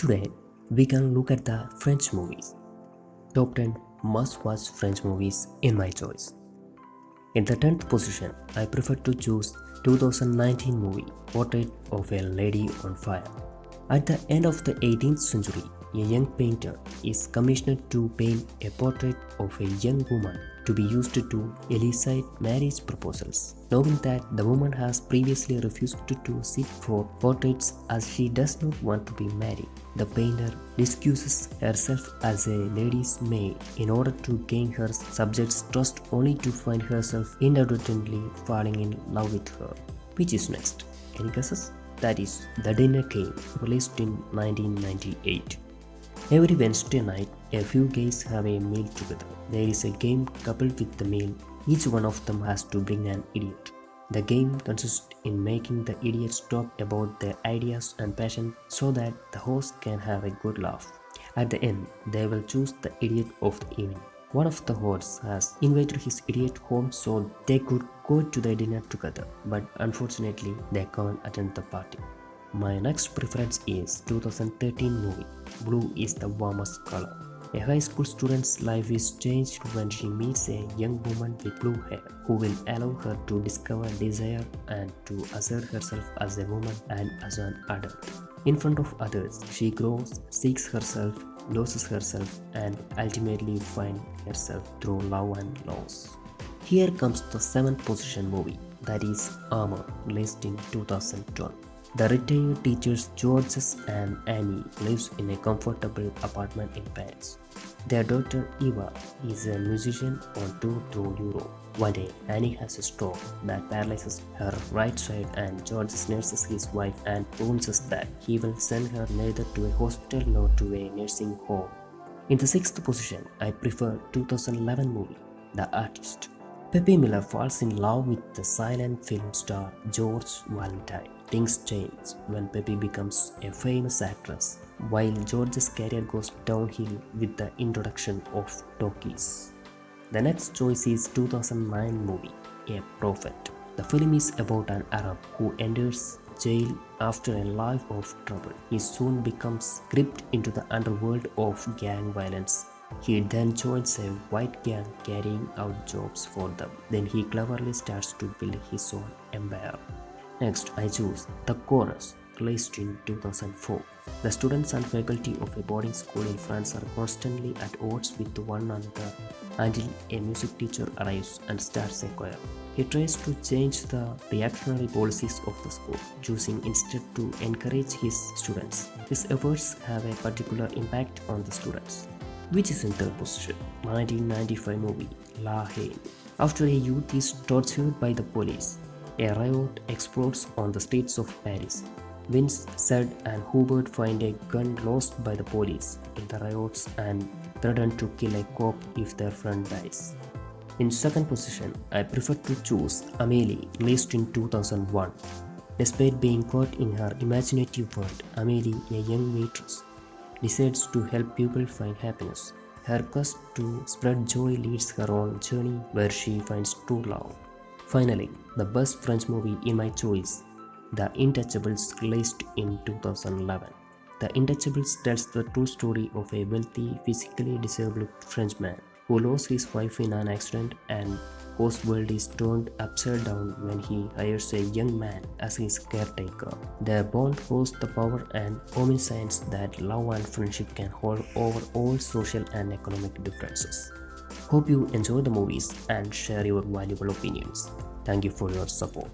Today, we can look at the French movies. Top 10 must watch French movies in my choice. In the 10th position, I prefer to choose 2019 movie Portrait of a Lady on Fire. At the end of the 18th century, a young painter is commissioned to paint a portrait of a young woman to be used to elicit marriage proposals. Knowing that the woman has previously refused to sit for portraits as she does not want to be married, the painter disguises herself as a lady's maid in order to gain her subject's trust, only to find herself inadvertently falling in love with her. Which is next? Any guesses? That is The Dinner Game, released in 1998. Every Wednesday night, a few guys have a meal together. There is a game coupled with the meal. Each one of them has to bring an idiot. The game consists in making the idiots talk about their ideas and passion so that the host can have a good laugh. At the end, they will choose the idiot of the evening. One of the hosts has invited his idiot home so they could go to the dinner together, but unfortunately they can't attend the party. My next preference is 2013 movie Blue is the Warmest Color. A high school student's life is changed when she meets a young woman with blue hair who will allow her to discover desire and to assert herself as a woman and as an adult. In front of others, she grows, seeks herself, loses herself, and ultimately finds herself through love and loss. Here comes the 7th position movie, that is Armor, released in 2012. The retired teachers Georges and Annie lives in a comfortable apartment in Paris. Their daughter Eva is a musician on tour through Europe. One day, Annie has a stroke that paralyzes her right side, and Georges nurses his wife and promises that he will send her neither to a hospital nor to a nursing home. In the 6th position, I prefer 2011 movie The Artist. Pepe Miller falls in love with the silent film star George Valentine. Things change when Pepe becomes a famous actress, while George's career goes downhill with the introduction of talkies. The next choice is 2009 movie A Prophet. The film is about an Arab who enters jail after a life of trouble. He soon becomes gripped into the underworld of gang violence. He then joins a white gang carrying out jobs for them. Then he cleverly starts to build his own empire. Next, I choose The Chorus, released in 2004. The students and faculty of a boarding school in France are constantly at odds with one another until a music teacher arrives and starts a choir. He tries to change the reactionary policies of the school, choosing instead to encourage his students. His efforts have a particular impact on the students. Which is in third position? 1995 movie La Haine. After a youth is tortured by the police, a riot explodes on the streets of Paris. Vince, Zed, and Hubert find a gun lost by the police in the riots and threaten to kill a cop if their friend dies. In second position, I prefer to choose Amélie, released in 2001. Despite being caught in her imaginative world, Amélie, a young waitress, decides to help people find happiness. Her quest to spread joy leads her on a journey where she finds true love. Finally, the best French movie in my choice, The Intouchables, released in 2011. The Intouchables tells the true story of a wealthy, physically disabled Frenchman who lost his wife in an accident and whose world is turned upside down when he hires a young man as his caretaker. Their bond holds the power and omniscience that love and friendship can hold over all social and economic differences. Hope you enjoy the movies and share your valuable opinions. Thank you for your support.